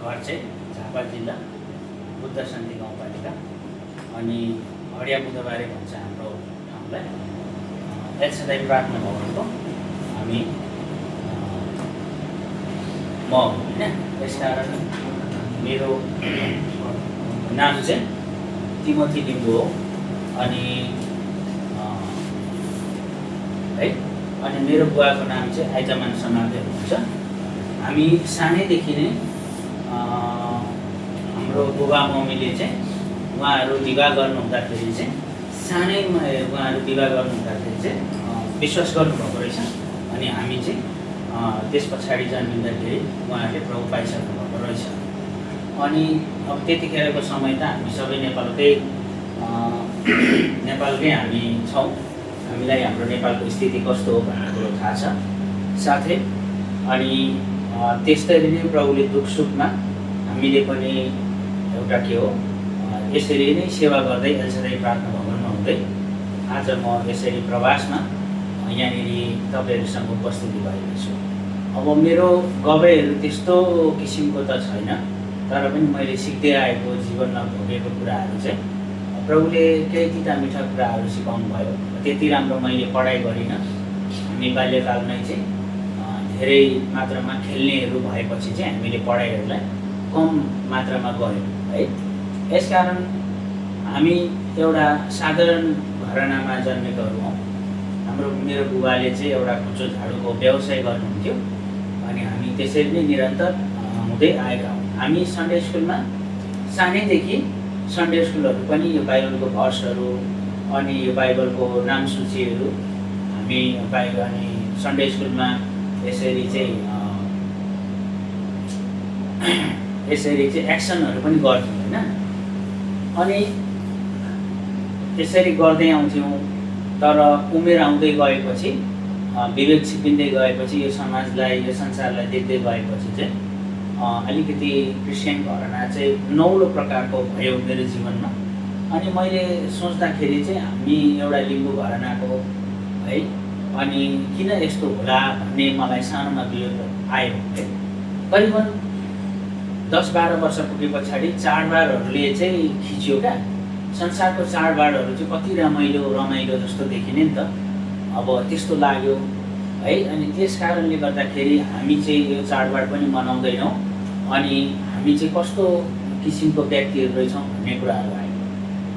घर चाहिँ झापा जिल्ला बुद्ध शान्ति गाउँपालिका अनि हडिया बुधबारे भन्छ हाम्रो ठाउँलाई। एलसदाई प्रार्थना भवनको हामी म होइन। त्यसकारण मेरो नाम चाहिँ तिमोथी लिम्बू हो अनि है। अनि मेरो बुवाको नाम चाहिँ आइजमान समाते हुन्छ। हामी सानैदेखि नै हाम्रो बुबा मम्मीले चाहिँ उहाँहरू विवाह गर्नु हुँदाखेरि चाहिँ सानैमा उहाँहरू विवाह गर्नु हुँदाखेरि चाहिँ विश्वास गर्नुभएको रहेछ। अनि हामी चाहिँ त्यस पछाडि जन्मिँदाखेरि उहाँहरूले प्रभु पाइसक्नु भएको रहेछ। अनि अब त्यतिखेरको समय त हामी सबै नेपालकै हामी छौँ। हामीलाई हाम्रो नेपालको स्थिति कस्तो हो भन्ने कुरो थाहा छ। साथै अनि त्यस्तरी नै प्रभुले दुःख सुखमा हामीले पनि एउटा के हो यसरी नै सेवा गर्दै एलसदाई प्रार्थना भवनमा हुँदै आज म यसरी प्रवासमा यहाँनिर तपाईँहरूसँग उपस्थिति भएको छु। अब मेरो गवाईहरू त्यस्तो किसिमको त छैन, तर पनि मैले सिक्दै आएको जीवनमा भोगेको कुराहरू चाहिँ प्रभुले केही तिता मिठा कुराहरू सिकाउनु भयो। त्यति राम्रो मैले पढाइ गरिनँ। हामी बाल्यकालमै चाहिँ धेरै मात्रामा खेल्नेहरू भएपछि चाहिँ हामीले पढाइहरूलाई कम मात्रामा गऱ्यौँ है। यसकारण हामी एउटा साधारण घरानामा जन्मेकोहरू हौँ। मेरो बुबाले चाहिँ एउटा कुचो झाडुको व्यवसाय गर्नुहुन्थ्यो अनि हामी त्यसरी नै निरन्तर हुँदै आएका हौँ। हामी सन्डे स्कुलमा सानैदेखि सन्डे स्कुलहरू पनि यो बाइबलको भर्सहरू अनि यो बाइबलको नाम सूचीहरू हामी अनि सन्डे स्कुलमा यसरी चाहिँ एक्सनहरू पनि गर्थ्यौँ होइन। अनि त्यसरी गर्दै आउँथ्यौँ। तर उमेर आउँदै गएपछि विवेक छिपिँदै गएपछि यो समाजलाई यो संसारलाई देख्दै गएपछि चाहिँ अलिकति क्रिस्चियन घराना चाहिँ नौलो प्रकारको भयो मेरो जीवनमा। अनि मैले सोच्दाखेरि चाहिँ हामी एउटा लिम्बू घरानाको है अनि किन यस्तो होला भन्ने मलाई सानोमा वियोग आयो है। करिबन 10-12 वर्ष पुगे पछाडि चाडबाडहरूले चाहिँ खिच्यो क्या। संसारको चाडबाडहरू चाहिँ कति रमाइलो जस्तो देखिने नि त। अब त्यस्तो लाग्यो है। अनि त्यस कारणले गर्दाखेरि हामी चाहिँ यो चाडबाड पनि मनाउँदैनौँ अनि हामी चाहिँ कस्तो किसिमको व्यक्तिहरू रहेछौँ भन्ने कुराहरू आयो।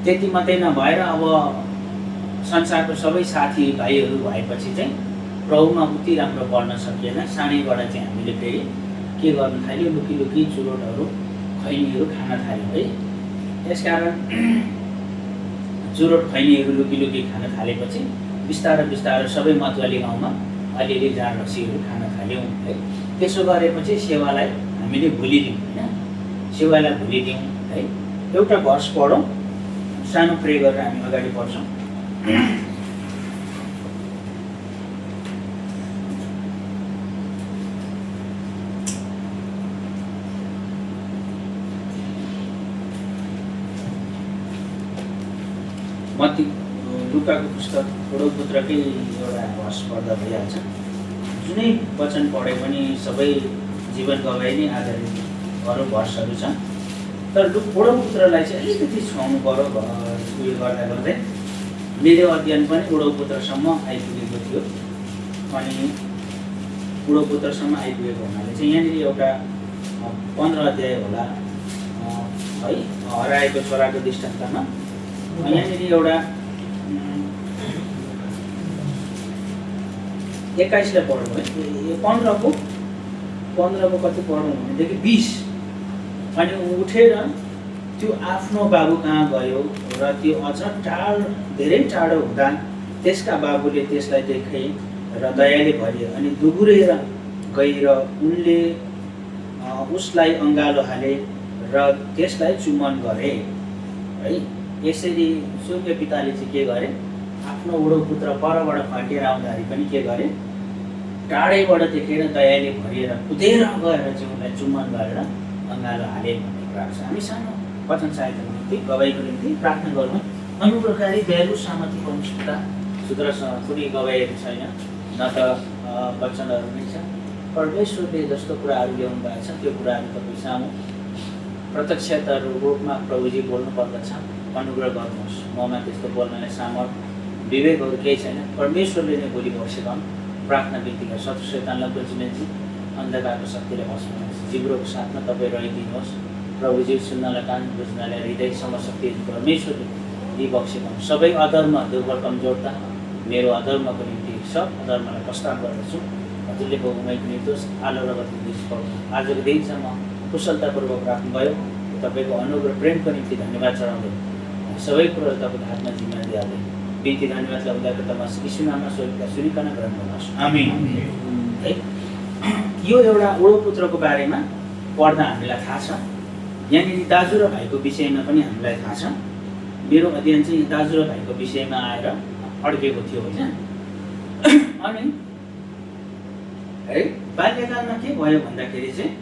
त्यति मात्रै नभएर अब संसारको सबै साथी भाइहरू भएपछि चाहिँ प्रभुमा उति राम्रो पढ्न सकिएन। सानैबाट चाहिँ हामीले फेरि के गर्नु थाल्यो, लुकी चुरोटहरू खैनीहरू खान थाल्यो है। यसकारण चुरोट खैनीहरू लुकी खान थालेपछि बिस्तारै सबै मतवाली गाउँमा अलिअलि जाँड रक्सीहरू खान थाल्यौँ है। त्यसो गरेपछि सेवालाई हामीले भुलिदियौँ होइन। सेवालाई भुलिदियौँ है। एउटा भर्स पढौँ, सानो प्रे गरेर हामी अगाडि बढ्छौँ। मत्ती लुकाको पुस्तक थोडो पुत्रकै एउटा भर्स पढ्दा भइहाल्छ। जुनै वचन पढे पनि सबै जीवन गवाई नै आधारित अरू भर्सहरू छ। तर थोडो पुत्रलाई चाहिँ अलिकति छुवाउनु पऱ्यो उयो गर्दै मेरो अध्ययन पनि बुढो पुत्रसम्म आइपुगेको थियो। अनि बुढो पुत्रसम्म आइपुगेको हुनाले चाहिँ यहाँनिर एउटा 15 अध्याय होला है हराएको छोराको दृष्टान्तमा। यहाँनिर एउटा 21 पढौँ है। 15को कति पढौँ भनेदेखि 20। अनि उठेर त्यो आफ्नो बाबु कहाँ गयो र त्यो अझ धेरै टाढो हुँदा त्यसका बाबुले त्यसलाई देखे र दयाले भरियो अनि दुगुरेर गएर उनले उसलाई अँगालो हाले र त्यसलाई चुम्बन गरे है। यसरी स्वर्गीय पिताले चाहिँ के गरे, आफ्नो बुढो पुत्र परबाट फर्केर आउँदाखेरि पनि के गरे, टाढैबाट देखेर दयाले भरिएर कुदेर गएर चाहिँ उनलाई चुम्बन गरेर अँगालो हाले भन्ने कुरा छ। हामी सानो वचन साहित्यको निम्ति गवाईको निम्ति प्रार्थना गरौँ। अनुप्रकारी दयालु सामर्थ्य परमपिता सूत्रसँग कुनै गवाईहरू छैन, न त वचनहरू नै छ। परमेश्वरले जस्तो कुराहरू ल्याउनु भएको छ त्यो कुराहरू तपाईँ सामु प्रत्यक्ष रूपमा प्रभुजी बोल्नु पर्दछ, अनुग्रह गर्नुहोस्, ममा त्यस्तो बोल्नलाई सामर्थ्य विवेकहरू केही छैन। परमेश्वरले नै बोलिबसेका हुन्। प्रार्थना बिन्ती शत्रु शैतानलाई बुझ्नेजी अन्धकारको शक्तिलाई भस्माउनुहोस्। जिब्रोको साथमा तपाईँ रहिदिनुहोस्। प्रभुजी सुन्नलाई कान बुझ्नलाई हृदयसम्म शक्ति परमेश्वरले दिइबक्सेका हुन्। सबै अधर्म दुर्बल कमजोरता मेरो अधर्मको निम्ति सब अधर्मलाई प्रस्ताव गर्दछु। हजुरले बहुमयको निर्दोष आलो रगतको निष्पाउनु आजको दिनसम्म कुशलतापूर्वक राख्नुभयो। तपाईँको अनुग्रह प्रेमको निम्ति धन्यवाद चढाउँदै सबै कुरो तपाईँको हातमा जिम्मा दिइहाल्दै बिन्ती धन्यवादलाई उदारको तमास यीशु नाममा सोधेका सुनिकन ग्रहण गर्नुहोस्। आमीन। है यो एउटा वडो पुत्रको बारेमा पढ्दा हामीलाई थाहा छ। यहाँनिर दाजु र भाइको विषयमा पनि हामीलाई थाहा छ। मेरो अध्ययन चाहिँ दाजु र भाइको विषयमा आएर अड्केको थियो होइन। अनि है बाल्यकालमा के भयो भन्दाखेरि चाहिँ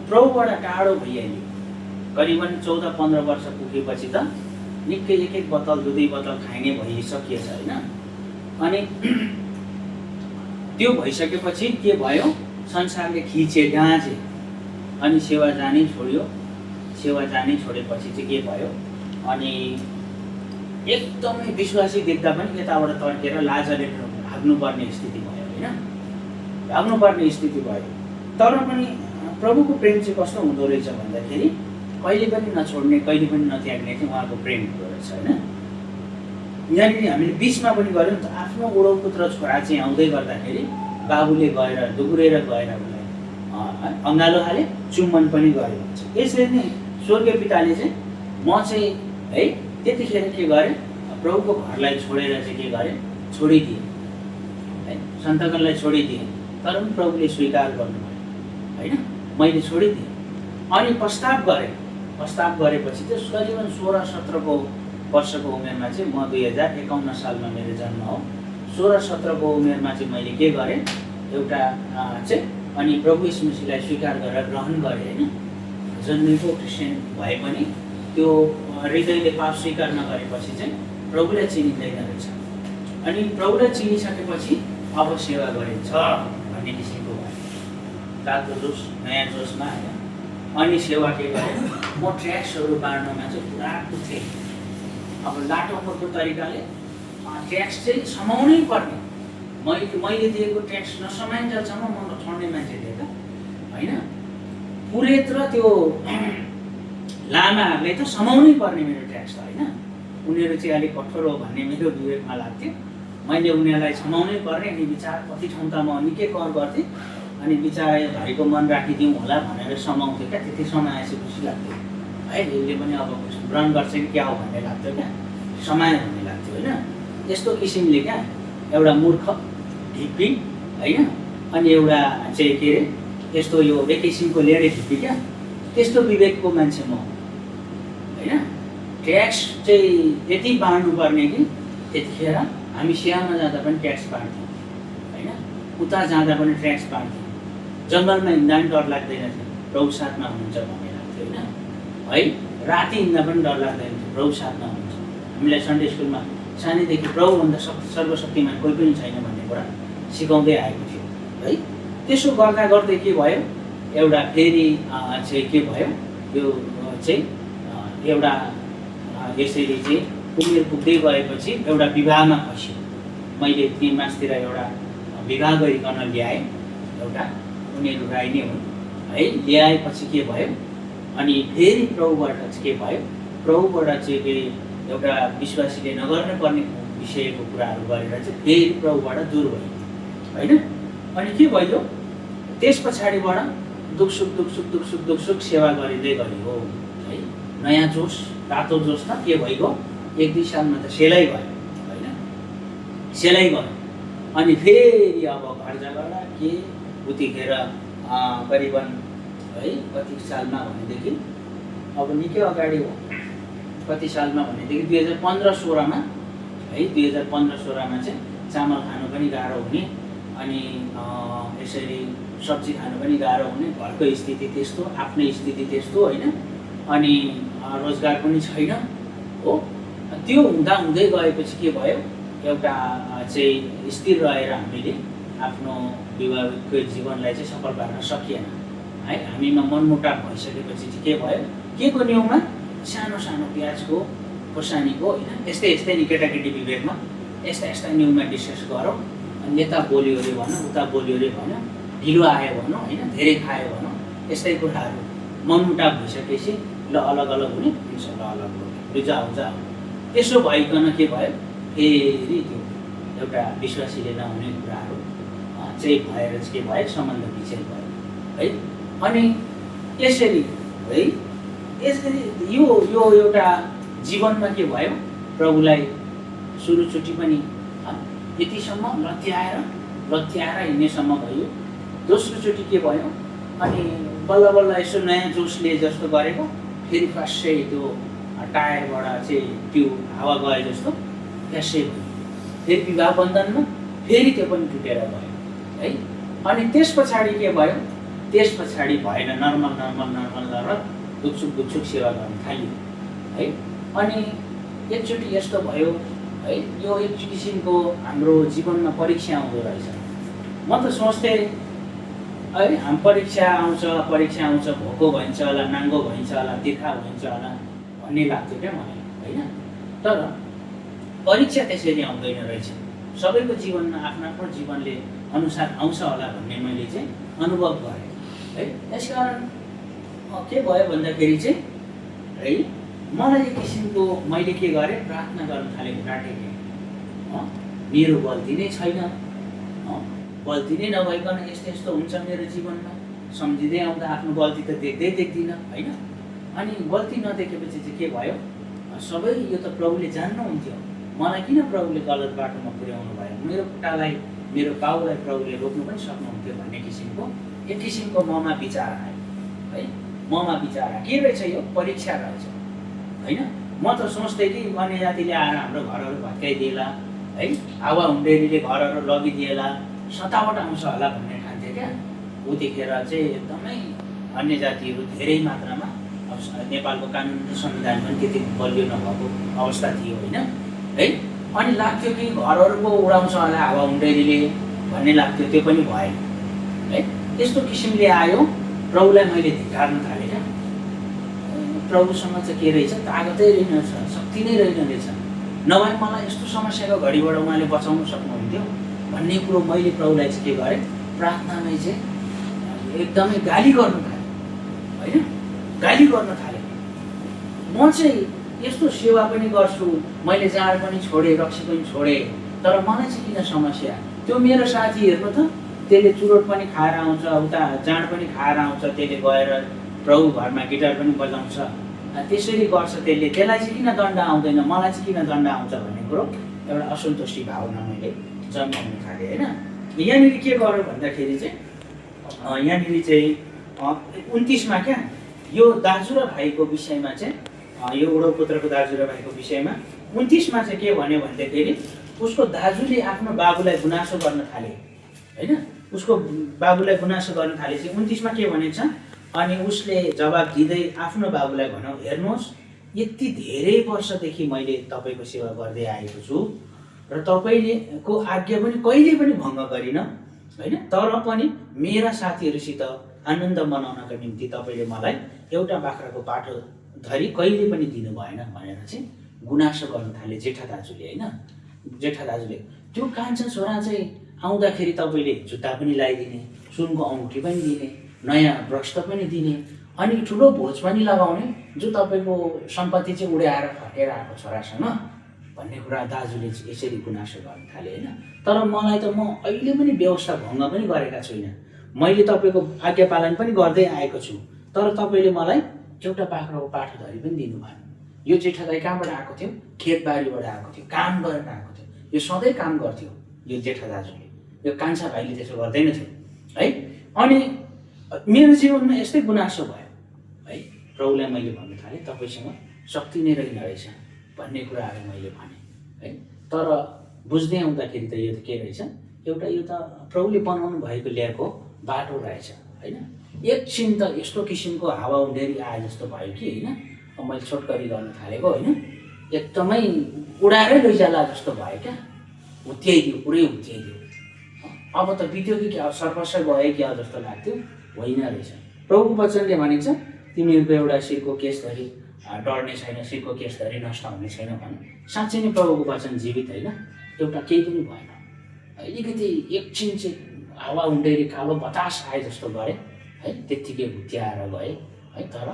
प्रभुबाट टाढो भइहाल्यो। करिबन 14-15 वर्ष पुगेपछि त निकै एक बोतल 2 बोतल खाइने भइसकिएछ होइन। अनि त्यो भइसकेपछि के भयो, संसारले खिचे गाँचे अनि सेवा जानै छोड्यो। सेवा जानै छोडेपछि चाहिँ के भयो, अनि एकदमै विश्वासी देख्दा पनि यताबाट तर्केर लाजले भाग्नुपर्ने स्थिति भयो होइन। भाग्नुपर्ने स्थिति भयो। तर पनि प्रभुको प्रेम चाहिँ कस्तो हुँदो रहेछ भन्दाखेरि कहिले पनि नछोड्ने, कहिले पनि नत्याग्ने चाहिँ उहाँको प्रेम हुँदो रहेछ होइन। यहाँनिर हामीले बिचमा पनि गऱ्यौँ नि त, आफ्नो वडो पुत्र छोरा चाहिँ आउँदै गर्दाखेरि बाबुले गएर दुगुरेर गएर उसलाई अँगालो हाले, चुम्बन पनि गर्यो भन्छ। यसरी नै स्वर्गीय पिताले चाहिँ म चाहिँ है त्यतिखेर के गरेँ, प्रभुको घरलाई छोडेर चाहिँ के गरेँ, छोडिदिएँ है, सन्तकनलाई छोडिदिएँ। तर पनि प्रभुले स्वीकार गर्नुभयो होइन, मैले छोडिदिएँ। अनि प्रस्ताव गरेँ। प्रस्ताव गरेपछि चाहिँ करिबन 16-17 वर्षको उमेरमा चाहिँ म 2051 सालमा मेरो जन्म हो। 16-17 उमेरमा चाहिँ मैले के गरेँ, एउटा चाहिँ अनि प्रभु यीशु मसीहलाई स्वीकार गरेर ग्रहण गरेँ होइन। जन्मेको क्रिस्चियन भए पनि त्यो हृदयले पाप स्वीकार नगरेपछि चाहिँ प्रभुलाई चिनिँदैन रहेछ। अनि प्रभुलाई चिनिसकेपछि अब सेवा गरिन्छ भन्ने किसिमको भयो। तातो जोस, नयाँ जोसमा होइन। अनि सेवा के गरेँ, म ट्याक्सहरू बाँड्नमा चाहिँ पुरा कुथेँ। अब लाटोको तरिकाले ट्याक्स चाहिँ समाउनै पर्ने। मैले दिएको ट्याक्स नसमाइन्जेलसम्म म छोड्ने मान्छे थिएँ त होइन। पुरेत र त्यो लामाहरूले त समाउनै पर्ने मेरो ट्याक्स त होइन। उनीहरू चाहिँ अलिक कठोर हो भन्ने मेरो विवेकमा लाग्थ्यो। मैले उनीहरूलाई समाउनै पर्ने। अनि विचार कति ठाउँ त म निकै कर गर्थेँ। अनि बिचरा यो भाइको मन राखिदिउँ होला भनेर समाउँथ्यो क्या। त्यति समाएपछि खुसी लाग्थ्यो है। यसले पनि अब ग्रहण गर्छ कि क्या हो भन्ने लाग्थ्यो क्या, समायो भन्ने लाग्थ्यो होइन। यस्तो किसिमले क्या एउटा मूर्ख ढिप्पी होइन, अनि एउटा चाहिँ के अरे यस्तो यो एक किसिमको लेडे ढिप्पी क्या, त्यस्तो विवेकको मान्छे म होइन। ट्याक्स चाहिँ यति बाँड्नु पर्ने कि त्यतिखेर हामी सियामा जाँदा पनि ट्याक्स बाँड्थ्यौँ होइन, उता जाँदा पनि ट्याक्स बाँड्थ्यौँ। जङ्गलमा हिँड्दा पनि डर लाग्दैन थियो, प्रभु साथमा हुनुहुन्छ भन्ने लाग्थ्यो होइन है। राति हिँड्दा पनि डर लाग्दैन थियो, प्रभु साथमा हुनुहुन्छ। हामीलाई सन्डे स्कुलमा सानैदेखि प्रभुभन्दा सर्वशक्तिमान कोही पनि छैन भन्ने कुरा सिकाउँदै आएको थियो है। त्यसो गर्दा गर्दै के भयो, एउटा फेरि चाहिँ के भयो, यो चाहिँ एउटा यसरी चाहिँ उमेर पुग्दै गएपछि एउटा विवाहमा फस्यो। मैले 3 मासतिर एउटा विवाह गरिकन ल्याएँ। एउटा उनीहरू राई नै हुन् है। ल्याएपछि के भयो, अनि फेरि प्रभुबाट चाहिँ के भयो, प्रभुबाट चाहिँ फेरि एउटा विश्वासीले नगर्नु पर्ने विषयको कुराहरू गरेर चाहिँ फेरि प्रभुबाट दूर भयो होइन। अनि के भयो, त्यस पछाडिबाट दुखसुख सेवा गरिँदै गयो है। नयाँ जोस, तातो जोस त के भइगयो, 1-2 सालमा त सेलाइ भयो होइन, सेलाइ भयो। अनि फेरि अब घर जग्गा के उतिखेर करिबन है कति सालमा भनेदेखि अब निकै अगाडि हो, कति सालमा भनेदेखि 2015-16मा है। 2015-16मा चाहिँ चामल खानु पनि गाह्रो हुने, अनि यसरी सब्जी खानु पनि गाह्रो हुने, घरको स्थिति त्यस्तो, आफ्नै स्थिति त्यस्तो होइन। अनि रोजगार पनि छैन हो। त्यो हुँदै गएपछि के भयो, एउटा चाहिँ स्थिर रहेर हामीले आफ्नो विवाहिक जीवनलाई चाहिँ सफल पार्न सकिएन है हामीमा मनमुटाव भइसकेपछि चाहिँ के भयो, के को न्युमा सानो सानो प्याजको खोर्सानीको होइन यस्तै नि केटाकेटी विवेकमा यस्ता न्युमा डिस्कस गरौँ। अनि यता बोल्यो अरे भनौँ, उता बोल्यो अरे भनौँ, ढिलो आयो भनौँ होइन, धेरै खायो भनौँ, यस्तै कुराहरू मनमुटाव भइसकेपछि ल अलग अलग हुने, हुन्छ ल अलग हुने, जाऊ। त्यसो भइकन के भयो, फेरि त्यो एउटा विश्वासीले नहुने कुराहरू चाहिँ भएर चाहिँ के भयो, सम्बन्ध विच्छेद भयो है। अनि यसरी है, यसरी यो एउटा जीवनमा के भयो, प्रभुलाई सुरुचोटि पनि यतिसम्म लत्याएर हिँड्नेसम्म भयो। दोस्रोचोटि के भयो, अनि बल्ल बल्ल यसो नयाँ जोसले जस्तो गरेको, फेरि फर्स्टै त्यो टायरबाट चाहिँ त्यो हावा गए जस्तो फ्यासै भयो। फेरि विवाह बन्धनमा फेरि त्यो पनि टुटेर भयो है। अनि त्यस पछाडि के भयो, त्यस पछाडि भएन, नर्मल गुच्छुक सेवा गर्न थाल्यो है। अनि एकचोटि यस्तो भयो है, यो एक किसिमको हाम्रो जीवनमा परीक्षा आउँदो रहेछ। म त सोच्थेँ है हाम परीक्षा आउँछ, भोको भइन्छ होला, नाङ्गो भइन्छ होला, तिर्खा भइन्छ होला भन्ने लाग्थ्यो क्या मलाई होइन। तर परीक्षा त्यसरी आउँदैन रहेछ, सबैको जीवनमा आफ्नो जीवनले अनुसार आउँछ होला भन्ने मैले चाहिँ अनुभव गरेँ है। यसकारण के भयो भन्दाखेरि चाहिँ है, मलाई एक किसिमको मैले के गरेँ, प्रार्थना गर्न थालेँ, खुट्टा टेकेँ। मेरो गल्ती नै छैन, गल्ती नै नभइकन यस्तो हुन्छ मेरो जीवनमा, सम्झिँदै आउँदा आफ्नो गल्ती त देख्दिनँ होइन। अनि गल्ती नदेखेपछि चाहिँ के भयो, सबै यो त प्रभुले जान्नुहुन्थ्यो, मलाई किन प्रभुले गलत बाटोमा पुर्याउनु भयो, मेरो खुट्टालाई, मेरो पाउलाई प्रभुले रोक्नु पनि सक्नुहुन्थ्यो भन्ने एक किसिमको ममा विचार आयो है। ममा विचार आयो, के रहेछ यो परीक्षा रहेछ होइन। म त सोच्थेँ कि अन्य जातिले आएर हाम्रो घरहरू भत्काइदिएला है, हावा हुन्डेरीले घरहरू लगिदिएला, सतावट आउँछ होला भन्ने ठान्थेँ क्या। उतिखेर चाहिँ एकदमै अन्य जातिहरू धेरै मात्रामा, अब नेपालको कानुन संविधान पनि त्यति बलियो नभएको अवस्था थियो होइन है। अनि लाग्थ्यो कि घरहरूको उडाउँछ होला हावा हुन्डेरीले भन्ने लाग्थ्यो, त्यो पनि भएन है। त्यस्तो किसिमले आयो, प्रभुलाई मैले धिक्कार्न थालेँ क्या। प्रभुसँग चाहिँ के रहेछ, तागतै रहेनछ, शक्ति नै रहेनछ, नभए मलाई यस्तो समस्याको घडीबाट उहाँले बचाउन सक्नुहुन्थ्यो भन्ने कुरो मैले प्रभुलाई चाहिँ के गरेँ, प्रार्थनामै चाहिँ एकदमै गाली गर्न थालेँ होइन, गाली गर्न थालेँ। म चाहिँ यस्तो सेवा पनि गर्छु, मैले जाँड पनि छोडेँ, रक्सी पनि छोडेँ, तर मलाई चाहिँ किन समस्या। त्यो मेरो साथी हेर्नु त, त्यसले चुरोट पनि खाएर आउँछ, उता जाँड पनि खाएर आउँछ, त्यसले गएर प्रभु घरमा गिटार पनि बजाउँछ, त्यसरी गर्छ त्यसले, त्यसलाई चाहिँ किन दण्ड आउँदैन, मलाई चाहिँ किन दण्ड आउँछ भन्ने कुरो एउटा असन्तुष्टि भावना मैले जन्माउन थालेँ होइन। यहाँनिर के गर्यो भन्दाखेरि चाहिँ यहाँनिर चाहिँ 29मा क्या, यो दाजु र भाइको विषयमा चाहिँ, यो उडो पुत्रको दाजु र भाइको विषयमा 29मा चाहिँ के भन्यो भन्दाखेरि, उसको दाजुले आफ्नो बाबुलाई गुनासो गर्न थाले होइन, उसको बाबुलाई गुनासो गर्न थालेपछि 29मा के भनेको छ, अनि उसले जवाब दिँदै आफ्नो बाबुलाई भनौँ, हेर्नुहोस् यति धेरै वर्षदेखि मैले तपाईँको सेवा गर्दै आएको छु र तपाईँको आज्ञा पनि कहिले पनि भङ्ग गरिनँ होइन, तर पनि मेरा साथीहरूसित आनन्द मनाउनका निम्ति तपाईँले मलाई एउटा बाख्राको पाठो धरी कहिले पनि दिनु भएन भनेर चाहिँ गुनासो गर्न थाले जेठा दाजुले होइन। जेठा दाजुले त्यो कान्छा छोरा चाहिँ आउँदाखेरि तपाईँले जुत्ता पनि लगाइदिने, सुनको औँठी पनि दिने, नयाँ वस्त्र पनि दिने, अनि ठुलो भोज पनि लगाउने, जो तपाईँको सम्पत्ति चाहिँ उडाएर फर्केर आएको छोरासँग भन्ने कुरा दाजुले चाहिँ यसरी गुनासो गर्न थाले होइन। तर मलाई त, म अहिले पनि व्यवस्था भङ्ग पनि गरेका छुइनँ, मैले तपाईँको आज्ञा पालन पनि गर्दै आएको छु, तर तपाईँले मलाई एउटा बाख्राको पाठो धरी पनि दिनु भएन। यो जेठा दाइ कहाँबाट आएको थियो, खेतबारीबाट आएको थियो, काम गरेर आएको थियो, यो सधैँ काम गर्थ्यो यो जेठा दाजुले, यो कान्छा भाइले त्यसो गर्दैन थियो है। अनि मेरो जीवनमा यस्तै गुनासो भयो है। प्रभुलाई मैले भन्नु थालेँ, तपाईँसँग शक्ति नै रहेन रहेछ भन्ने कुराहरू मैले भने है। तर बुझ्दै आउँदाखेरि त यो त के रहेछ, एउटा यो त प्रभुले बनाउनु भएको ल्याएको बाटो रहेछ होइन। एकछिन त यस्तो किसिमको हावा उडेरी आए जस्तो भयो कि होइन, मैले छोटकरी गर्न थालेको होइन, एकदमै उडाएरै लैजाला जस्तो भयो क्या, हुत्याइदियो, पुरै हुत्याइदियो। अब त बित्यो कि क्या, सर्पस गयो क्या जस्तो लाग्थ्यो, होइन रहेछ प्रभुको वचनले भनेको छ तिमीहरूको एउटा शिरको केस धरी डर्ने छैन, शिरको केस धरी नष्ट हुने छैन भने साँच्चै नै प्रभुको वचन जीवित होइन, एउटा केही पनि भएन। अलिकति एकछिन चाहिँ हावा हुन्डेरी कालो बतास आए जस्तो गरे है, त्यत्तिकै हुत्याएर गए है, तर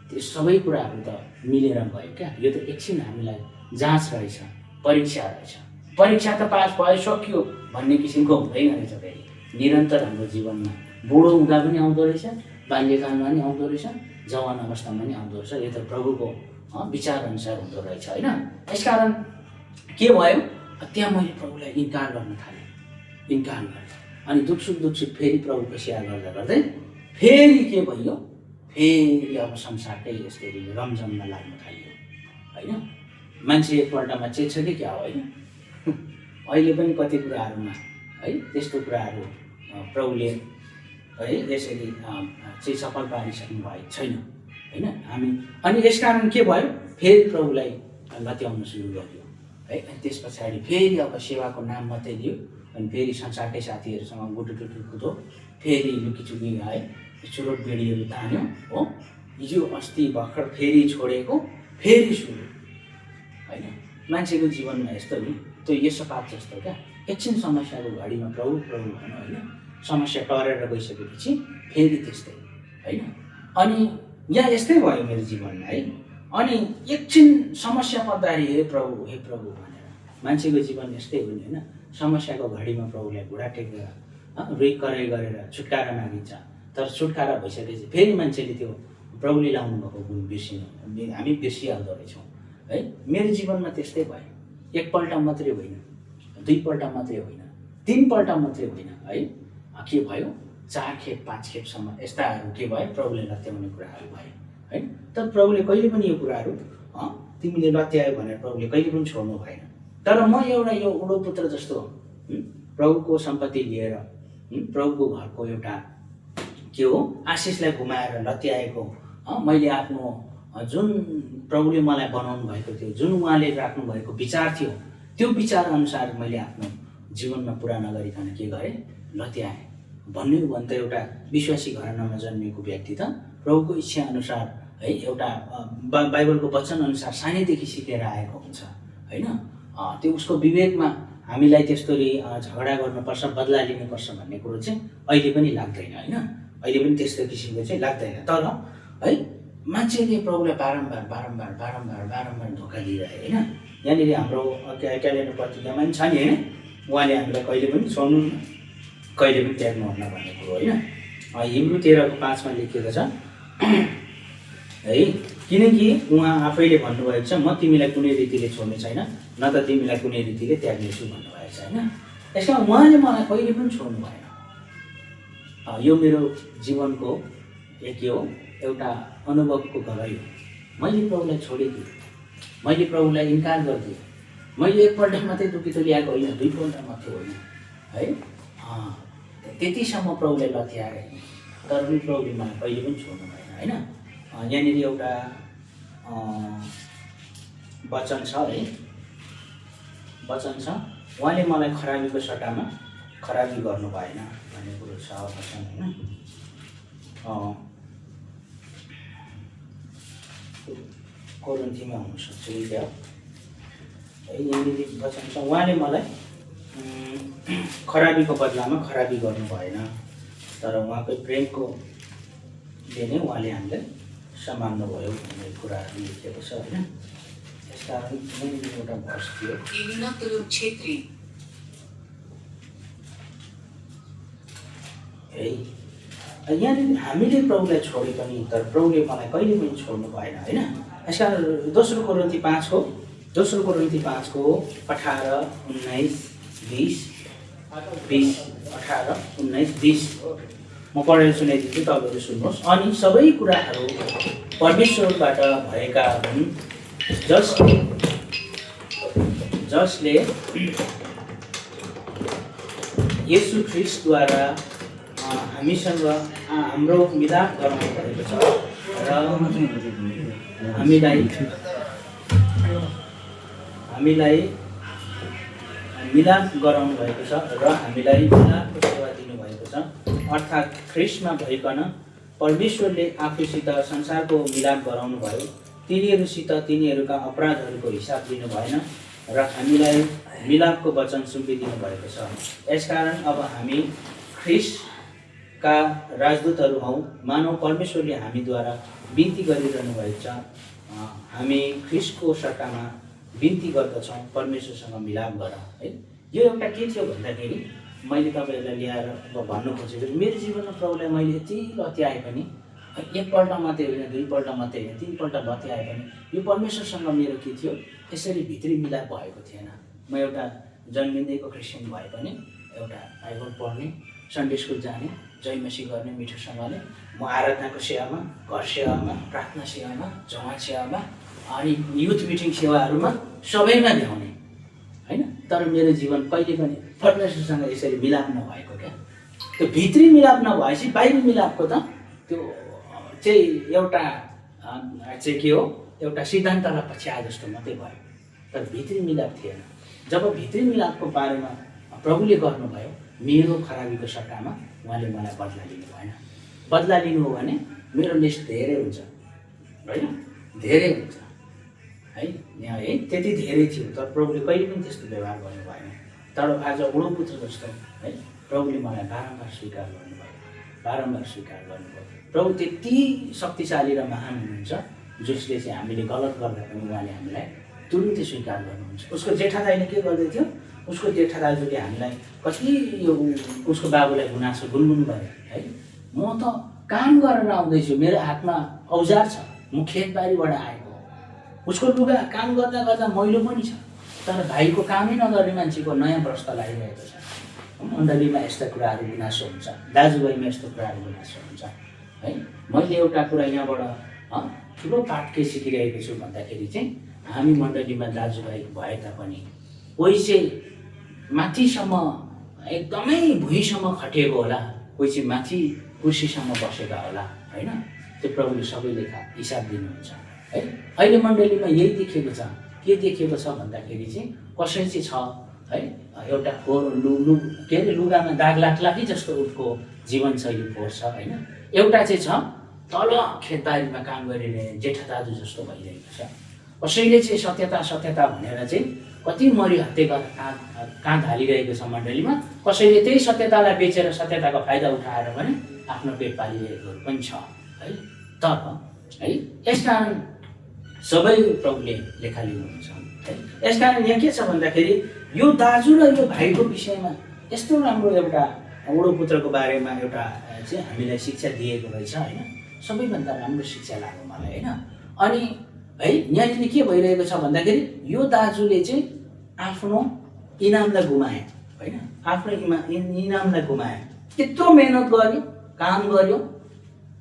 त्यो सबै कुराहरू त मिलेर गयो क्या। यो त एकछिन हामीलाई जाँच रहेछ, परीक्षा रहेछ। परीक्षा त पास भयो सकियो भन्ने किसिमको हुँदैन रहेछ। फेरि निरन्तर हाम्रो जीवनमा बुढो हुँदा पनि आउँदो रहेछ, बाल्यकालमा पनि आउँदो रहेछ, जवान अवस्थामा पनि आउँदो रहेछ। यो त प्रभुको विचार अनुसार हुँदो रहेछ होइन। यसकारण के भयो, त्यहाँ मैले प्रभुलाई इन्कार गर्न थालेँ, इन्कार गरेँ। अनि दुखसुख फेरि प्रभुको सेवा गर्दा गर्दै फेरि के भयो, फेरि अब संसारकै यसरी रमझममा लाग्न थाल्यो होइन। मान्छे एकपल्टमा चेत्छ कि क्या हो होइन। अहिले पनि कति कुराहरूमा है त्यस्तो कुराहरू प्रभुले है यसरी चाहिँ सफल पारिसक्नु भएको छैन होइन हामी। अनि यसकारण के भयो, फेरि प्रभुलाई लत्याउन सुरु गर्यो है। अनि त्यस पछाडि फेरि अब सेवाको नाम मात्रै लियो। अनि फेरि संसारकै साथीहरूसँग गुटुटुटु कुदो, फेरि लुकीचुकी आए, चुरोट बिडीहरू तान्यो हो। हिजो अस्ति भर्खर फेरि छोडेको फेरि सुरु होइन। मान्छेको जीवनमा यस्तो नि, त्यो यसोपात जस्तो क्या। एकछिन समस्याको घडीमा प्रभु प्रभु भन्नु होइन, समस्या टरेर गइसकेपछि फेरि त्यस्तै होइन। अनि यहाँ यस्तै भयो मेरो जीवनमा है। अनि एकछिन समस्या पर्दाखेरि हे प्रभु भनेर मान्छेको जीवन यस्तै हो नि होइन। समस्याको घडीमा प्रभुलाई घुँडा टेकेर रुई कराई गरेर छुटकारा मागिन्छ, तर छुटकारा भइसकेपछि फेरि मान्छेले त्यो प्रभुले लाउनु भएको गुण बिर्सिनु, हामी बिर्सिहाल्दो रहेछौँ है। मेरो जीवनमा त्यस्तै भयो। एकपल्ट मात्रै होइन, दुईपल्ट मात्रै होइन, तीनपल्ट मात्रै होइन है। के भयो, 4 खेप 5 खेपसम्म यस्ताहरू के भयो, प्रभुले लत्याउने कुराहरू भयो है। तर प्रभुले कहिले पनि यो कुराहरू तिमीले लत्यायो भनेर प्रभुले कहिले पनि छोड्नु भएन। तर म एउटा यो उडो पुत्र जस्तो प्रभुको सम्पत्ति लिएर प्रभुको घरको एउटा के हो आशिषलाई गुमाएर लत्याएको, मैले आफ्नो जुन प्रभुले मलाई बनाउनु भएको थियो, जुन उहाँले राख्नु भएको विचार थियो, त्यो विचार अनुसार मैले आफ्नो जीवनमा पुरा नगरिकन के गरेँ, लत्याएँ। भन्ने हो भने त एउटा विश्वासी घरानामा जन्मिएको व्यक्ति त प्रभुको इच्छा अनुसार है, एउटा बाइबलको वचन अनुसार सानैदेखि सिकेर आएको हुन्छ होइन। त्यो उसको विवेकमा हामीलाई त्यस्तोले झगडा गर्नुपर्छ, बदला लिनुपर्छ भन्ने कुरो चाहिँ अहिले पनि लाग्दैन होइन। अहिले पनि त्यस्तो किसिमको चाहिँ लाग्दैन। तर है मान्छेले प्रभुलाई बारम्बार धोका दिइरहे होइन। यहाँनिर हाम्रो क्यालेन्डर पत्रिकामा पनि छ नि होइन, उहाँले हामीलाई कहिले पनि छोड्नु कहिले पनि त्याग्नुहुन्न भन्ने कुरो होइन। हिब्रू 13:5 लेखिएको छ है, किनकि उहाँ आफैले भन्नुभएको छ, म तिमीलाई कुनै रीतिले छोड्ने छैन, न त तिमीलाई कुनै रीतिले त्याग्नेछु भन्नुभएको छ होइन। यसमा उहाँले मलाई कहिले पनि छोड्नु भएन। यो मेरो जीवनको एक यो एउटा अनुभवको गवाही हो। मैले प्रभुलाई छोडेको, मैले प्रभुलाई इन्कार गरिदिएँ। मैले एकपल्ट मात्रै दुखी त ल्याएको होइन, दुईपल्ट मात्रै होइन है। त्यतिसम्म प्रभुलाई लत्याएर तर पनि प्रभुले मलाई कहिले पनि छोड्नु भएन होइन। यहाँनिर एउटा वचन छ है, वचन छ, उहाँले मलाई खराबीको सट्टामा खराबी गर्नु भएन भन्ने कुरो छ वचन होइन। कोरिन्थीमा हुनसक्छ क्या है। यहाँनिर वचन छ, उहाँले मलाई खराबीको बदलामा खराबी गर्नु भएन, तर उहाँकै प्रेमकोले नै उहाँले हामीलाई सम्हाल्नु भयो भन्ने कुराहरू लेखिएको छ होइन। यसकारण यहाँनिर एउटा भर्स थियो है। यहाँनिर हामीले प्रभुलाई छोडे पनि तर प्रभुले मलाई कहिले पनि छोड्नु भएन होइन। यसकारण दोस्रो कोरिन्थी 5 18, 19, 20 18, 19, 20 म पढेर सुनाइदिन्छु, तपाईँहरू सुन्नुहोस्। अनि सबै कुराहरू परमेश्वरबाट भएका हुन्, जसले येशू ख्रिस्टद्वारा हामीसँग हाम्रो मिलाप गराउनु भएको छ र हामीलाई मिलाप गराउनु भएको छ र हामीलाई मिलापको सेवा दिनुभएको छ। अर्थात् ख्रिस्टमा भइकन परमेश्वरले आफूसित संसारको मिलाप गराउनु भयो, तिनीहरूसित तिनीहरूका अपराधहरूको हिसाब दिनु भएन र हामीलाई मिलापको वचन सुम्पिदिनु भएको छ। यसकारण अब हामी ख्रिस्टका राजदूतहरू हौँ, मानव परमेश्वरले हामीद्वारा बिन्ती गरिरहनु भएको छ। हामी ख्रिस्टको सट्टामा बिन्ती गर्दछौँ, परमेश्वरसँग मिलाप गर। है, यो एउटा के थियो भन्दाखेरि मैले तपाईँहरूलाई ल्याएर भन्नु खोजेको, मेरो जीवनमा प्रभुलाई मैले यति लत्याएँ पनि, एकपल्ट मात्रै होइन, दुईपल्ट मात्रै होइन, तिनपल्ट लत्याएँ पनि, यो परमेश्वरसँग मेरो के थियो, यसरी भित्री मिलाप भएको थिएन। म एउटा जन्मिँदैको क्रिस्चियन भए पनि एउटा बाइबल पढ्ने, सन्डे स्कुल जाने, जयमसी गर्ने मिठोसँगले, म आराधनाको सेवामा, घर सेवामा, प्रार्थना सेवामा, जमात सेवामा अनि युथ मिटिङ सेवाहरूमा सबैमा भ्याउने होइन। तर मेरो जीवन कहिले पनि परमेश्वरसँग यसरी मिलाप नभएको क्या। त्यो भित्री मिलाप नभएपछि बाहिरी मिलापको त त्यो चाहिँ एउटा चाहिँ के हो, एउटा सिद्धान्तलाई पछ्याए जस्तो मात्रै भयो, तर भित्री मिलाप थिएन। जब भित्री मिलापको बारेमा प्रभुले गर्नुभयो, मेरो खराबीको सट्टामा उहाँले मलाई बदला लिनु भएन। बदला लिनु हो भने मेरो लिस्ट धेरै हुन्छ होइन, धेरै हुन्छ है, यहाँ है त्यति धेरै थियो, तर प्रभुले कहिले पनि त्यस्तो व्यवहार गर्नु भएन। तर आज उडोपुत्र जस्तो है प्रभुले मलाई बारम्बार स्वीकार गर्नुभयो, बारम्बार स्वीकार गर्नुभयो। प्रभु त्यति शक्तिशाली र महान हुनुहुन्छ, जसले चाहिँ हामीले गलत गर्दा पनि उहाँले हामीलाई तुरुन्तै स्वीकार गर्नुहुन्छ। उसको जेठा दाइले के गर्दै थियो, उसको जेठा दाजुले हामीलाई कति यो उसको बाबुलाई गुनासो गुनगुन गरे है, म त काम गरेर आउँदैछु, मेरो हातमा औजार छ, म खेतबारीबाट आएको, उसको लुगा काम गर्दा गर्दा मैलो पनि छ, तर भाइको कामै नगर्ने मान्छेको नयाँ प्रश्न लागिरहेको छ। मण्डलीमा यस्ता कुराहरू गुनासो हुन्छ, दाजुभाइमा यस्तो कुराहरू गुनासो हुन्छ है। मैले एउटा कुरा यहाँबाट ठुलो पाठ के सिकिरहेको छु भन्दाखेरि चाहिँ, हामी मण्डलीमा दाजुभाइ भए तापनि कोही चाहिँ माथिसम्म एकदमै भुइँसम्म खटिएको होला, कोही चाहिँ माथि कुर्सीसम्म बसेका होला होइन। त्यो प्रभुले सबैले हिसाब दिनुहुन्छ है। अहिले मण्डलीमा यही देखिएको छ। के देखिएको छ भन्दाखेरि चाहिँ कसै चाहिँ छ है, एउटा के अरे लुगामा दाग लाग्ला कि जस्तो उसको जीवनशैली फोहोर छ होइन। एउटा चाहिँ छ तल खेतबारीमा काम गरिरहे जेठा दाजु जस्तो भइरहेको छ। कसैले चाहिँ सत्यता भनेर चाहिँ कति मरिहत्ते काँध हालिरहेको छ मण्डलीमा, कसैले त्यही सत्यतालाई बेचेर सत्यताको फाइदा उठाएर पनि आफ्नो पेट पालिरहेकोहरू पनि छ है। तर है यसकारण सबै प्रभुले लेखा लिनुहुन्छ है। यसकारण यहाँ के छ भन्दाखेरि यो दाजु र यो भाइको विषयमा यस्तो राम्रो एउटा उडोपुत्रको बारेमा एउटा चाहिँ हामीलाई शिक्षा दिएको रहेछ होइन। सबैभन्दा राम्रो शिक्षा लाग्यो मलाई होइन। अनि है यहाँनिर के भइरहेको छ भन्दाखेरि यो दाजुले चाहिँ आफ्नो इनामलाई गुमाए होइन, आफ्नो इनामलाई गुमाए। त्यत्रो मेहनत गर्यो, काम गर्यो,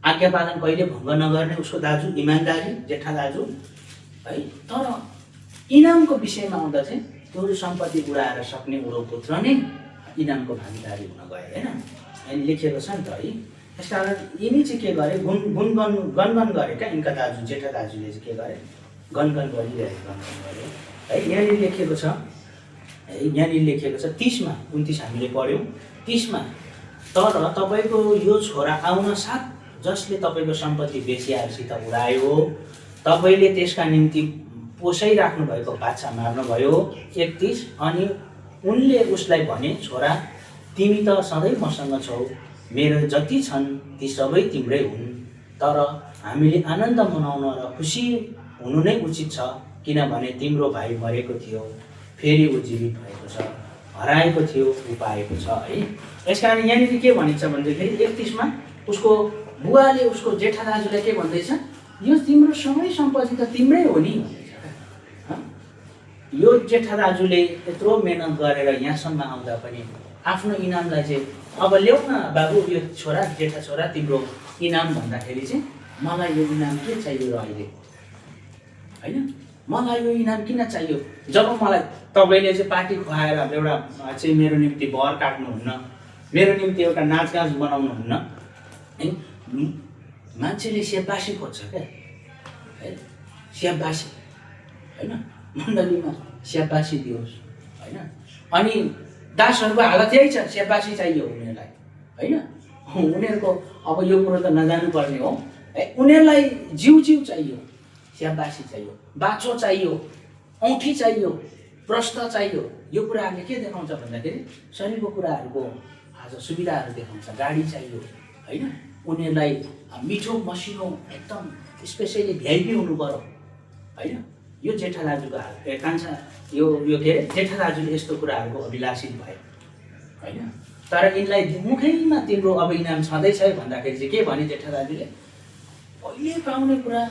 आज्ञा पालन कहिले भङ्ग नगर्ने उसको दाजु, इमान्दारी जेठा दाजु है। तर इनामको विषयमा आउँदा चाहिँ त्यो सम्पत्ति उडाएर सक्ने उडोपुत्र नै इनामको भागीदारी हुन गए होइन। अनि लेखिएको छ नि त है। यसकारण यिनी चाहिँ के गरे, गनगन गरे क्या यिनका दाजु जेठा दाजुले चाहिँ के गरे, गनगन गरिरहेको गनगन गरे है। यहाँनिर लेखिएको छ है, यहाँनिर लेखिएको छ 30मा 29 हामीले पढ्यौँ 30मा, तर तपाईँको यो छोरा आउन साथ जसले तपाईँको सम्पत्ति बेसियाहरूसित उडायो, तपाईँले त्यसका निम्ति पोसाइराख्नु भएको बाछा मार्नुभयो। 31 अनि उनले उसलाई भने, छोरा तिमी त सधैँ मसँग छौ, मेरो जति छन् ती सबै तिम्रै हुन्, तर हामीले आनन्द मनाउन र खुसी हुनु नै उचित छ, किनभने तिम्रो भाइ मरेको थियो, फेरि ऊ जीवित भएको छ, हराएको थियो ऊ पाएको छ है। यसकारण यहाँनिर के भनिन्छ भन्दाखेरि 31मा उसको बुवाले उसको जेठा दाजुलाई के भन्दैछ, यो तिम्रो सबै सम्पत्ति त तिम्रै हो नि भन्दैछ। यो जेठा दाजुले यत्रो मेहनत गरेर यहाँसम्म आउँदा पनि आफ्नो इनामलाई चाहिँ अब ल्याउ न बाबु, यो छोरा जेठा छोरा तिम्रो इनाम भन्दाखेरि चाहिँ मलाई यो इनाम के चाहियो र अहिले होइन, मलाई यो इनाम किन चाहियो। जब मलाई तपाईँले चाहिँ पार्टी खुवाएर एउटा चाहिँ मेरो निम्ति बर काट्नुहुन्न, मेरो निम्ति एउटा नाचगाँच बनाउनुहुन्न है। मान्छेले स्याबासी खोज्छ क्या है, स्याबासी होइन, मण्डलीमा स्याबासी दियोस् होइन। अनि दासहरूको हालत यही छ, स्याबासी चाहियो उनीहरूलाई होइन। उनीहरूको अब यो कुरो त नजानुपर्ने हो है। उनीहरूलाई जिउ चाहियो, स्याबासी चाहियो, बाछो चाहियो, औँठी चाहियो, प्रश्न चाहियो। यो कुराहरूले के देखाउँछ भन्दाखेरि शरीरको कुराहरूको आज सुविधाहरू देखाउँछ। गाडी चाहियो होइन, उनीहरूलाई मिठो मसिनो एकदम स्पेसली भिआइपी हुनु पर्यो होइन। यो जेठा दाजुको हाल कान्छा यो के अरे जेठा दाजुले यस्तो कुराहरूको अभिलाषी भयो होइन। तर यिनलाई मुखैमा तिम्रो अब इनाम छँदैछ भन्दाखेरि चाहिँ के भने जेठा दाजुले, अहिले पाउने कुरा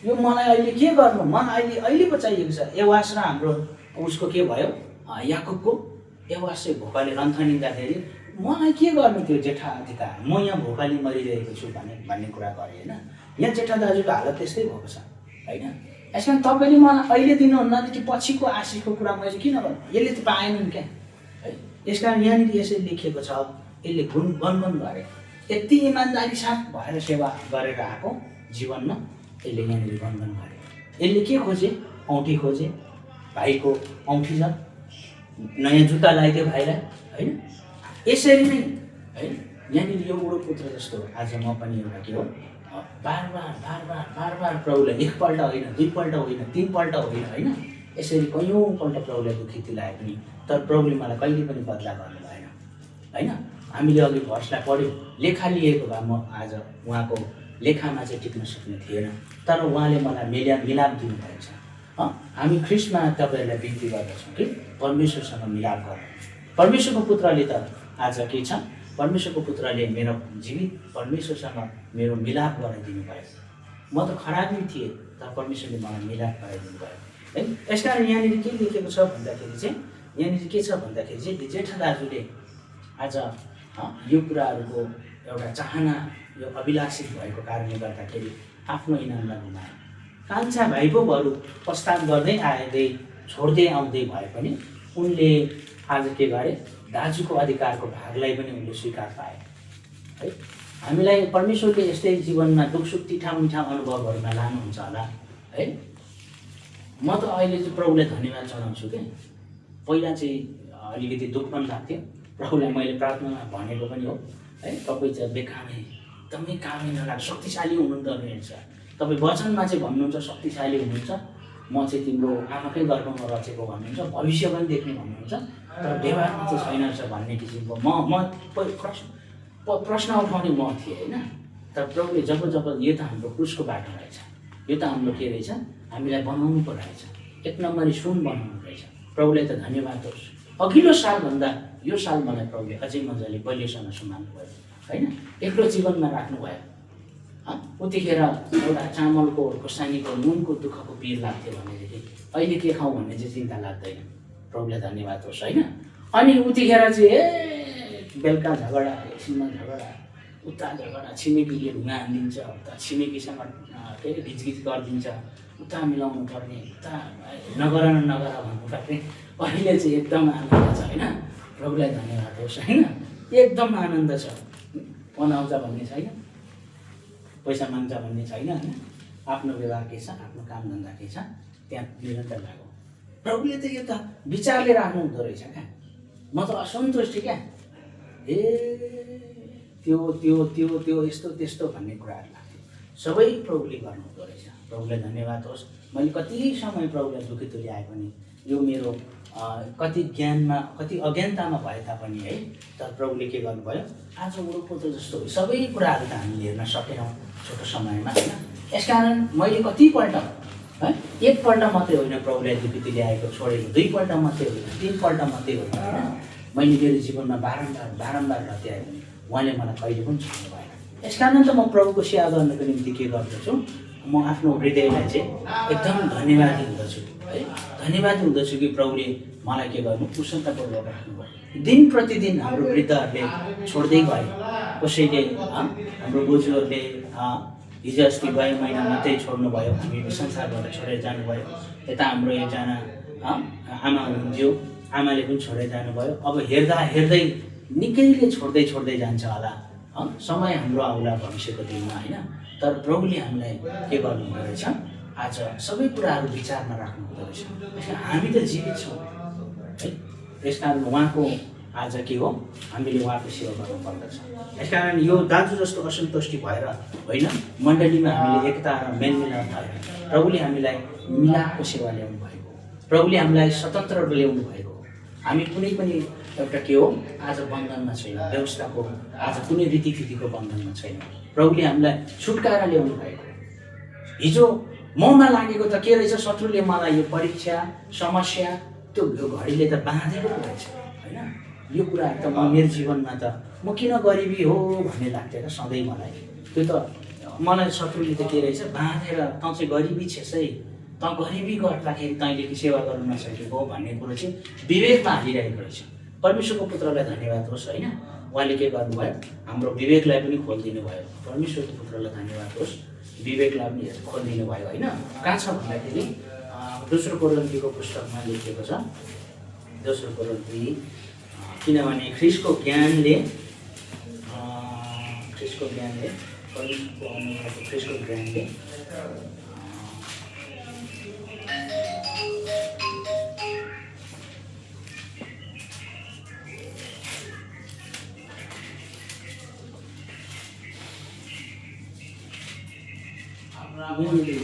यो मलाई अहिले के गर्नु, मन अहिले पो चाहिएको छ। एवास र हाम्रो उसको के भयो याकुबको एवास चाहिँ भोकाले रन्थनिँदाखेरि मलाई के गर्नु त्यो जेठा अधिका, म यहाँ भोकाले मरिरहेको छु भन्ने कुरा गरेँ होइन। यहाँ जेठा दाजुको हालत त्यस्तै भएको छ होइन। यस कारण तपाईँले मलाई अहिले दिनुहुन्न कि पछिको आशिषको कुरा मैले किन गर्नु, यसले त पाएन नि क्या है। यस कारण यहाँनिर यसरी लेखिएको छ, यसले गुणगन गरे, यति इमान्दारी साथ भएर सेवा गरेर आएको जीवनमा यसले यहाँनिर गुणगन गरे। यसले के खोजे, औँठी खोजे, भाइको औँठी छ, नयाँ जुत्ता लगाइदियो भाइलाई होइन। यसरी नै है यहाँनिर यो बुढो पुत्र जस्तो आज म पनि एउटा के हो बार बार प्रभुलाई एकपल्ट होइन, दुईपल्ट होइन, तीनपल्ट होइन होइन, यसरी कयौँपल्ट प्रभुलाई दुःखी दिलाए पनि तर प्रभुले मलाई कहिले पनि बदला गर्नु भएन होइन। हामीले अघि भर्सलाई पढ्यौँ, लेखा लिएको भए म आज उहाँको लेखामा चाहिँ टिक्न सक्ने थिएन, तर उहाँले मलाई मिलाप दिनुभएको छ। हामी ख्रिस्टमा तपाईँहरूलाई बिन्ती गर्दछौँ कि परमेश्वरसँग मिलाप गर्नु। परमेश्वरको पुत्रले त आज के छ, परमेश्वरको पुत्रले मेरो जीवित परमेश्वरसँग मेरो मिलाप गराइदिनु भयो। म त खराबी थिएँ तर परमेश्वरले मलाई मिलाप गराइदिनु भयो है। यस कारण यहाँनिर के लेखेको छ भन्दाखेरि चाहिँ, यहाँनिर के छ भन्दाखेरि चाहिँ जेठा दाजुले आज यो कुराहरूको एउटा चाहना यो अभिलाषित भएको कारणले गर्दाखेरि आफ्नो इनामलाई गुमाए। कान्छा भाइ पो बरु प्रस्ताव गर्दै आउँदै छोड्दै आउँदै भए पनि उनले आज के गरे, दाजुको अधिकारको भागलाई पनि उनले स्वीकार पाए है। हामीलाई परमेश्वरले यस्तै जीवनमा दुःखसुख तिठा मिठा अनुभवहरूमा लानुहुन्छ होला है। म त अहिले चाहिँ प्रभुलाई धन्यवाद चढाउँछु कि पहिला चाहिँ अलिकति दुःख पनि लाग्थ्यो। प्रभुलाई मैले प्रार्थनामा भनेको पनि हो है, तपाईँ चाहिँ बेकामै एकदमै कामै नलाग्छ, शक्तिशाली हुनुहुन्छ रहेछ। तपाईँ वचनमा चाहिँ भन्नुहुन्छ शक्तिशाली हुनुहुन्छ, म चाहिँ तिम्रो आमाकै गर्भमा रचेको भन्नुहुन्छ, भविष्य पनि देख्ने भन्नुहुन्छ, तर व्यवहारमा चाहिँ छैन रहेछ भन्ने किसिमको म प्रश्न उठाउने म थिएँ होइन। तर प्रभुले जब यो त हाम्रो क्रुसको बाटो रहेछ, यो त हाम्रो के रहेछ, हामीलाई बनाउनु पो रहेछ, एक नम्बरी सुन बनाउनु रहेछ। प्रभुले त धन्यवाद होस्, अघिल्लो सालभन्दा यो साल मलाई प्रभुले अझै मजाले बलियोसँग सुनाउनु भयो होइन। एक्लो जीवनमा राख्नुभयो। उतिखेर एउटा चामलको खोर्सानीको नुनको दुःखको पिर लाग्थ्यो भनेदेखि अहिले के खाउँ भन्ने चाहिँ चिन्ता लाग्दैन। प्रभुलाई धन्यवाद होस् होइन। अनि उतिखेर चाहिँ बेलुका झगडा, एकछिनमा झगडा, उता झगडा, छिमेकीले ढुङ्गा हानिदिन्छ, उता छिमेकीसँग के अरे घिचघिच गरिदिन्छ, उता मिलाउनु पर्ने, उता नगर भन्नुपर्ने। अहिले चाहिँ एकदम आनन्द छ होइन। प्रभुलाई धन्यवाद होस् होइन, एकदम आनन्द छ। बनाउँछ भन्ने छैन, पैसा माग्छ भन्ने छैन होइन। आफ्नो व्यवहार के छ, आफ्नो काम धन्दा के छ, त्यहाँ निरन्तर लाग्यो। प्रभुले त यो त विचारले राख्नु हुँदो रहेछ क्या। म त असन्तुष्टि क्या, त्यो यस्तो त्यस्तो भन्ने कुराहरू लाग्थ्यो। सबै प्रभुले गर्नुहुँदो रहेछ। प्रभुलाई धन्यवाद होस्। मैले कति समय प्रभुलाई दुःखी तुल्याए पनि यो मेरो कति ज्ञानमा कति अज्ञानतामा भए तापनि है, तर प्रभुले के गर्नुभयो, आज उडोपुत्र जस्तो सबै कुराहरू त हामीले हेर्न सकेनौँ छोटो समयमा होइन। यसकारण मैले कतिपल्ट है, एकपल्ट मात्रै होइन प्रभुलाई दुःखी तुल्याएको छोडेको, दुईपल्ट मात्रै होइन, तीनपल्ट मात्रै होइन होइन। मैले मेरो जीवनमा बारम्बार घट्याएँ भने उहाँले मलाई कहिले पनि छोड्नु भएन। यसकारण त म प्रभुको सेवा गर्नको निम्ति के गर्दछु, म आफ्नो हृदयलाई चाहिँ एकदम धन्यवादी हुँदछु है। धन्यवादी हुँदछु कि प्रभुले मलाई के गर्नु, कुशलतापूर्वक राख्नुभयो। दिन प्रतिदिन हाम्रो वृद्धहरूले छोड्दै गए। कसैले हाम्रो बोजूहरूले हिजो अस्ति गए महिना मात्रै छोड्नुभयो, हामी संसारबाट छोडेर जानुभयो। यता हाम्रो एकजना आमा हुनुहुन्थ्यो, आमाले पनि छोडेर जानुभयो। अब हेर्दै निकैले छोड्दै जान्छ होला, समय हाम्रो आउला भविष्यको दिनमा होइन। तर प्रभुले हामीलाई के गर्नुहुँदो रहेछ, आज सबै कुराहरू विचारमा राख्नुहुँदो रहेछ। हामी त जीवित छौँ है। यस कारण उहाँको आज के हो हामीले उहाँको सेवा गर्नुपर्दछ। यसकारण यो दाजु जस्तो असन्तुष्टि भएर होइन, मण्डलीमा हामीले एकता र मेलमिलाप भएर प्रभुले हामीलाई मिलापको सेवा ल्याउनु भएको, प्रभुले हामीलाई स्वतन्त्र ल्याउनु भएको। हामी कुनै पनि एउटा के हो आज बन्धनमा छैन, व्यवस्थाको आज कुनै रीतिथितिको बन्धनमा छैन। प्रभुले हामीलाई छुटकारा ल्याउनु भएको। हिजो ममा लागेको त के रहेछ, शत्रुले मलाई यो परीक्षा समस्या त्यो घडीले त बाँधेको रहेछ होइन। यो कुराहरू त मेरो जीवनमा त म किन गरिबी हो भन्ने लाग्थ्यो त सधैँ मलाई। त्यो त मलाई शत्रुले त के रहेछ बाँधेर तँ चाहिँ गरिबी छेस् है, तँ गरिबी गर्दाखेरि तैँले सेवा गर्नु नसकेको हो भन्ने कुरो चाहिँ विवेकमा हालिरहेको रहेछ। परमेश्वरको पुत्रलाई धन्यवाद होस् होइन, उहाँले के गर्नुभयो हाम्रो विवेकलाई पनि खोलिदिनु भयो। परमेश्वरको पुत्रलाई धन्यवाद होस्, विवेकलाई पनि खोलिदिनु भयो होइन। कहाँ छ भन्दाखेरि दोस्रो कोरिन्थीको पुस्तकमा लेखिएको छ। दोस्रो कोरिन्थी, किनभने ख्रिस्टको ज्ञानले ख्रिस्टको ज्ञानले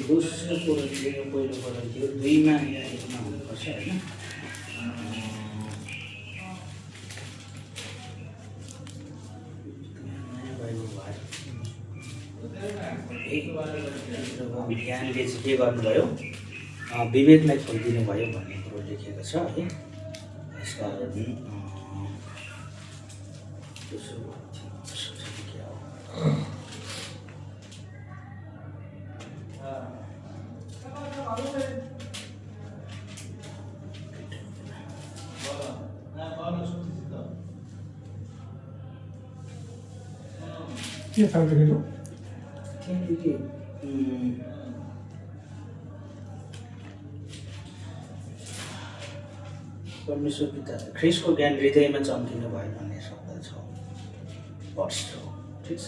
दोस्रो कोरिन्थी पहिलो कोरिन्थी 2मा हुनुपर्छ होइन। ज्ञानले चाहिँ के गर्नुभयो, विवेकलाई खोलिदिनु भयो भन्ने कुरो लेखेको छ है। यसकारण के थाहा लेखेको परमेश्वर पिता ख्रिस्टको ज्ञान हृदयमा चम्किनु भयो भन्ने शब्द छ, वर्ष हो। ठिक छ,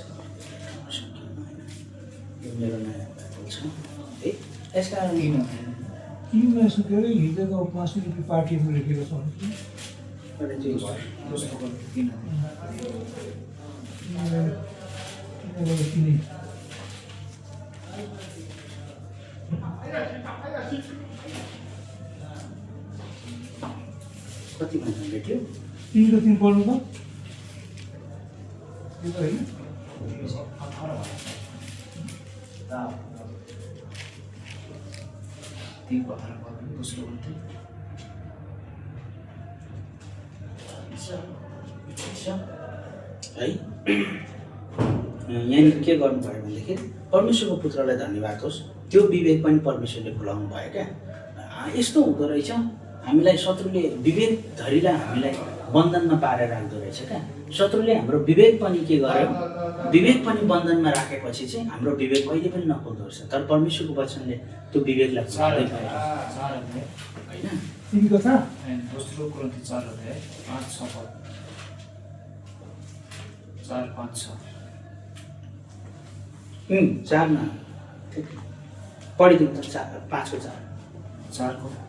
यो मेरो नयाँ बाइबल छ है। यसकारण तिनमा यसो के अरे हिजोको उपवासको पार्टीमा लेखेको छ कति भन्दा भेट्यो 3 पढ्नु त यो त होइन। है यहाँनिर के गर्नुभयो भनेदेखि परमेश्वरको पुत्रलाई धन्यवाद होस्, त्यो विवेक पनि परमेश्वरले खुलाउनु भयो क्या। यस्तो हुँदो रहेछ, हामीलाई शत्रुले विवेक धरीलाई हामीलाई बन्धनमा पारेर राख्दो रहेछ क्या। शत्रुले हाम्रो विवेक पनि के गर्यो, विवेक पनि बन्धनमा राखेपछि चाहिँ हाम्रो विवेक कहिले पनि नखोल्दो रहेछ। तर परमेश्वरको वचनले त्यो विवेकलाई होइन। दोस्रो कोरिन्थी 4:5-6 4-5-6 4मा पढिदिउँ त 5को 4 4-5 5को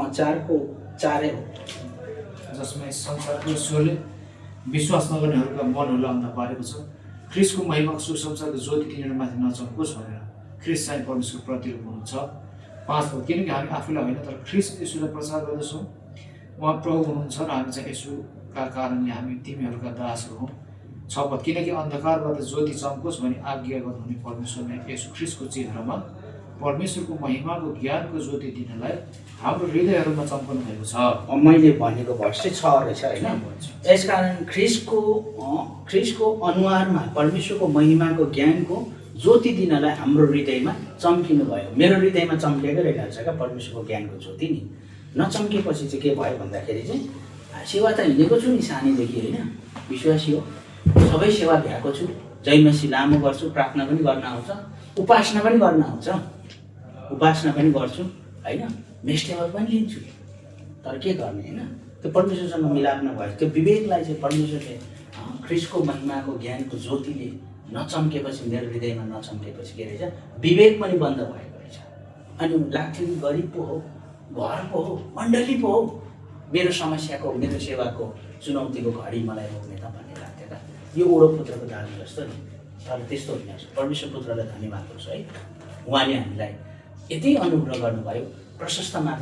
4को 4 हो, जसमा संसारको ईश्वरले विश्वास नगर्नेहरूका मनहरूलाई अन्ध पारेको छ, ख्रिस्टको महिमाको सुसमाचारको ज्योति तिनीहरूमाथि नचम्कोस् भनेर। ख्रिस्ट चाहिँ परमेश्वरको प्रतिरूप हुनुहुन्छ। 5 किनकि हामी आफूलाई होइन तर ख्रिस्ट यसुलाई प्रचार गर्दछौँ, उहाँ प्रभु हुनुहुन्छ र हामी चाहिँ यसुका कारणले हामी तिमीहरूका दासहरू हौँ। 6 किनकि अन्धकारबाट ज्योति चम्कोस् भनी आज्ञागत हुने परमेश्वरले यसु ख्रिस्टको चेहरामा परमेश्वरको महिमाको ज्ञानको ज्योति दिनलाई हाम्रो हृदयहरूमा चम्कनु भएको छ। मैले भनेको भर्स चाहिँ 6 रहेछ होइन। यसकारण ख्रिस्टको अनुहारमा परमेश्वरको महिमाको ज्ञानको ज्योति दिनलाई हाम्रो हृदयमा चम्किनु भयो। मेरो हृदयमा चम्केकै रहेको छ क्या परमेश्वरको ज्ञानको ज्योति नि। नचम्केपछि चाहिँ के भयो भन्दाखेरि चाहिँ सेवा त हिँडेको छु नि सानैदेखि होइन, विश्वासी हो, सबै सेवा भ्याएको छु, जयमसी लामो गर्छु, प्रार्थना पनि गर्न आउँछ, उपासना पनि गर्न आउँछ, उपासना पनि गर्छु होइन, मेस्टेबल पनि लिन्छु। तर के गर्ने होइन, त्यो परमेश्वरसँग मिलाप नभए त्यो विवेकलाई चाहिँ परमेश्वरले ख्रिस्टको महिमाको ज्ञानको ज्योतिले नचम्केपछि मेरो हृदयमा नचम्केपछि के रहेछ विवेक पनि बन्द भएको रहेछ। अनि लाग्थ्यो कि गरिब पो हो, घर पो हो, मण्डली पो हो, मेरो समस्याको मेरो सेवाको चुनौतीको घडी मलाई रोक्ने त भन्ने लाग्थ्यो त। यो ओडो पुत्रको दाबी जस्तो नि, तर त्यस्तो होइन। परमेश्वर पुत्रलाई धन्यवाद गर्छु है, उहाँले हामीलाई यति अनुग्रह गर्नुभयो, प्रशस्त मात्र